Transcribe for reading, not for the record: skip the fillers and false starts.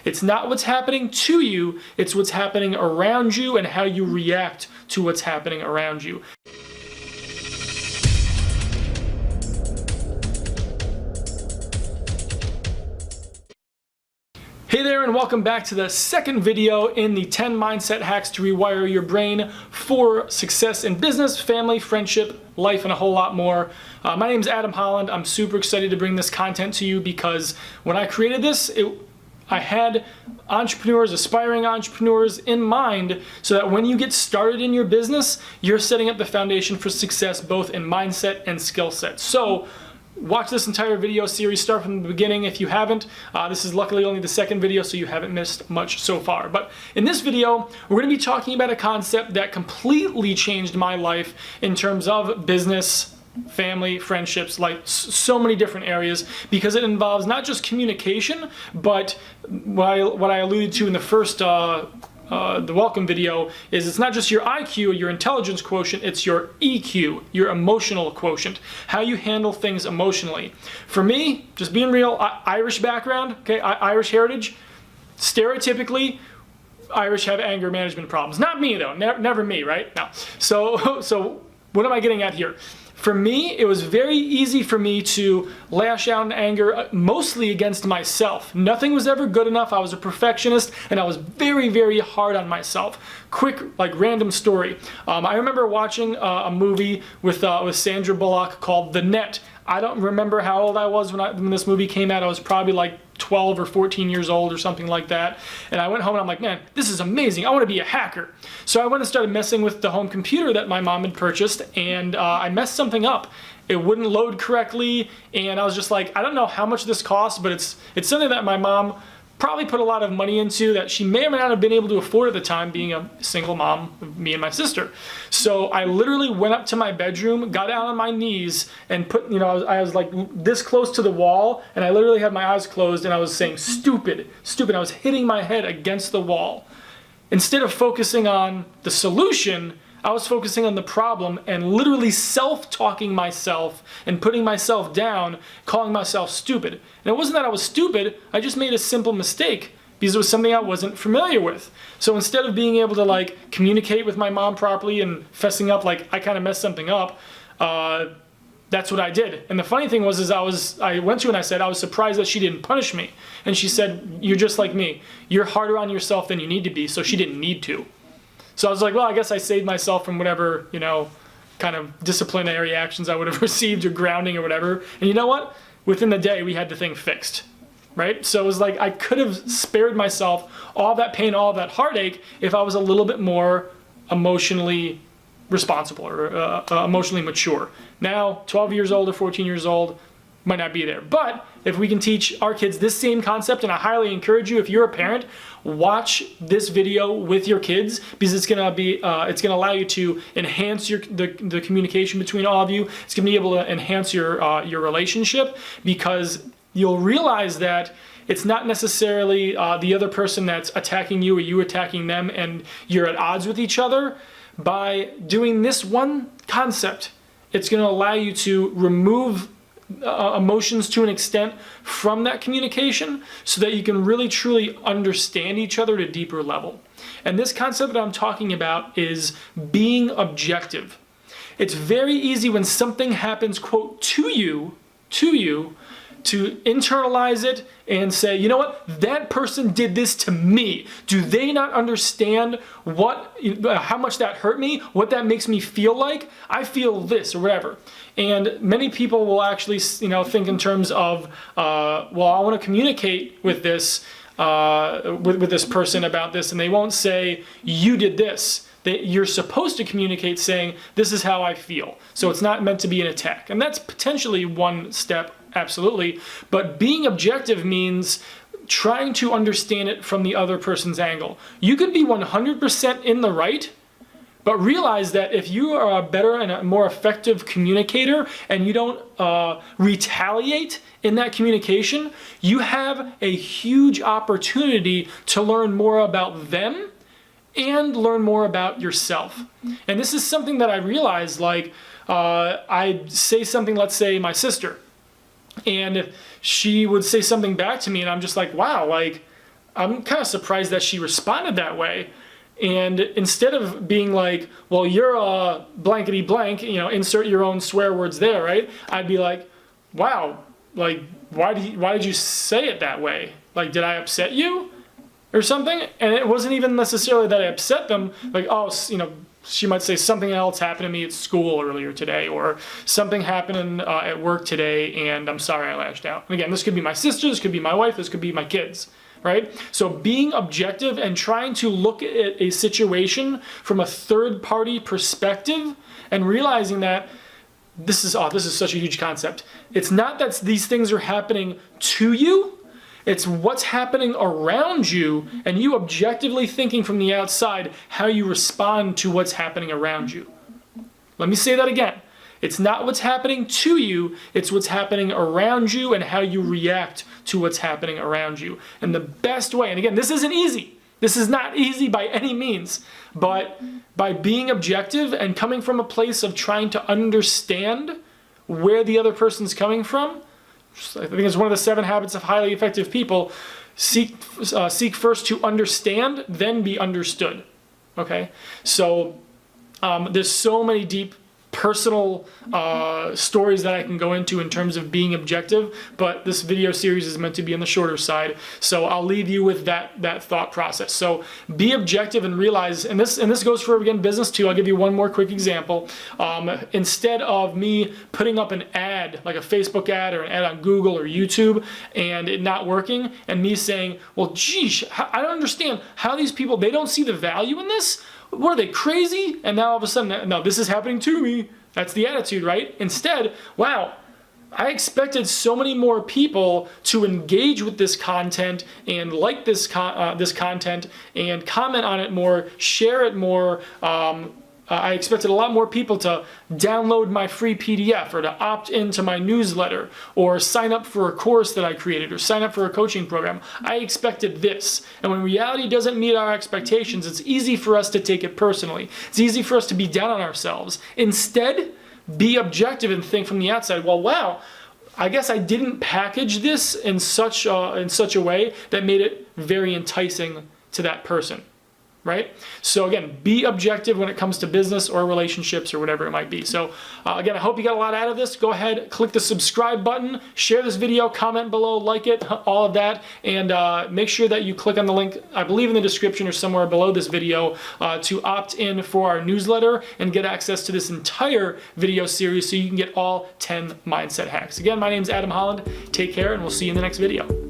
It's not what's happening to you, it's what's happening around you and how you react to what's happening around you. Hey there, and welcome back to the second video in the 10 mindset hacks to rewire your brain for success in business, family, friendship, life, and a whole lot more. My name is Adam Holland. I'm super excited to bring this content to you because when I created this, I had entrepreneurs, aspiring entrepreneurs in mind so that when you get started in your business, you're setting up the foundation for success both in mindset and skill set. So watch this entire video series, start from the beginning if you haven't. This is luckily only the second video, so you haven't missed much so far. But in this video, we're going to be talking about a concept that completely changed my life in terms of business, family, friendships, like so many different areas, because it involves not just communication, but what I alluded to in the first the welcome video is it's not just your IQ, your intelligence quotient, it's your EQ, your emotional quotient, how you handle things emotionally. For me, just being real, Irish background, okay, Irish heritage, stereotypically, Irish have anger management problems. Not me though, never me, right? No. So what am I getting at here? For me, it was very easy for me to lash out in anger, mostly against myself. Nothing was ever good enough. I was a perfectionist, and I was very, very hard on myself. Quick, like random story. I remember watching a movie with Sandra Bullock called The Net. I don't remember how old I was when this movie came out. I was probably like 12 or 14 years old or something like that. And I went home and I'm like, man, this is amazing. I want to be a hacker. So I went and started messing with the home computer that my mom had purchased, and I messed something up. It wouldn't load correctly, and I was just like, I don't know how much this costs, but it's something that my mom probably put a lot of money into that she may or may not have been able to afford at the time, being a single mom of me and my sister. So I literally went up to my bedroom, got down on my knees, and put, I was like this close to the wall, and I literally had my eyes closed, and I was saying, stupid, stupid. I was hitting my head against the wall. Instead of focusing on the solution, I was focusing on the problem and literally self-talking myself and putting myself down, calling myself stupid. And it wasn't that I was stupid, I just made a simple mistake because it was something I wasn't familiar with. So instead of being able to like communicate with my mom properly and fessing up like I kind of messed something up, that's what I did. And the funny thing was I went to her and I said I was surprised that she didn't punish me. And she said, you're just like me. You're harder on yourself than you need to be, so she didn't need to. So I was like, well, I guess I saved myself from whatever, kind of disciplinary actions I would have received or grounding or whatever. And you know what? Within the day, we had the thing fixed, right? So it was like I could have spared myself all that pain, all that heartache if I was a little bit more emotionally responsible or emotionally mature. Now, 12 years old or 14 years old, might not be there. But if we can teach our kids this same concept, and I highly encourage you, if you're a parent, watch this video with your kids, because it's gonna allow you to enhance the communication between all of you. It's gonna be able to enhance your relationship, because you'll realize that it's not necessarily the other person that's attacking you or you attacking them and you're at odds with each other. By doing this one concept, it's gonna allow you to remove emotions to an extent from that communication so that you can really truly understand each other at a deeper level. And this concept that I'm talking about is being objective. It's very easy when something happens, quote, to you, to internalize it and say, you know what, that person did this to me. Do they not understand how much that hurt me, what that makes me feel like? I feel this or whatever. And many people will actually, think in terms of, well, I want to communicate with this, with this person about this, and they won't say, you did this. You're supposed to communicate saying, this is how I feel. So it's not meant to be an attack. And that's potentially one step, absolutely. But being objective means trying to understand it from the other person's angle. You could be 100% in the right, but realize that if you are a better and a more effective communicator and you don't retaliate in that communication, you have a huge opportunity to learn more about them and learn more about yourself. And this is something that I realized, like, I say something, let's say my sister, and she would say something back to me, and I'm just like, wow, like, I'm kind of surprised that she responded that way. And instead of being like, well, you're a blankety blank, you know, insert your own swear words there, right? I'd be like, wow, like, why did you say it that way? Like, did I upset you or something? And it wasn't even necessarily that I upset them. Like, oh, you know, she might say something else happened to me at school earlier today, or something happened at work today, and I'm sorry I lashed out. And again, this could be my sister, this could be my wife, this could be my kids. Right? So being objective and trying to look at a situation from a third party perspective and realizing that this is such a huge concept. It's not that these things are happening to you, it's what's happening around you, and you objectively thinking from the outside how you respond to what's happening around you. Let me say that again. It's not what's happening to you, it's what's happening around you and how you react to what's happening around you. And the best way, and again, this isn't easy. This is not easy by any means, but by being objective and coming from a place of trying to understand where the other person's coming from, I think it's one of the 7 habits of highly effective people. Seek first to understand, then be understood. Okay? So there's so many deep personal stories that I can go into in terms of being objective, but this video series is meant to be on the shorter side, so I'll leave you with that thought process. So be objective and realize, and this goes for, again, business too. I'll give you one more quick example. Instead of me putting up an ad, like a Facebook ad or an ad on Google or YouTube, and it not working, and me saying, well, geez, I don't understand how these people, they don't see the value in this. What are they, crazy? And now all of a sudden, no, this is happening to me. That's the attitude, right? Instead, wow, I expected so many more people to engage with this content and like this content and comment on it more, share it more. I expected a lot more people to download my free PDF or to opt into my newsletter or sign up for a course that I created or sign up for a coaching program. I expected this. And when reality doesn't meet our expectations, it's easy for us to take it personally. It's easy for us to be down on ourselves. Instead, be objective and think from the outside, well, wow, I guess I didn't package this in such a way that made it very enticing to that person. Right? So again, be objective when it comes to business or relationships or whatever it might be. So again, I hope you got a lot out of this. Go ahead, click the subscribe button, share this video, comment below, like it, all of that, and make sure that you click on the link, I believe in the description or somewhere below this video, to opt in for our newsletter and get access to this entire video series so you can get all 10 mindset hacks. Again, my name is Adam Holland. Take care, and we'll see you in the next video.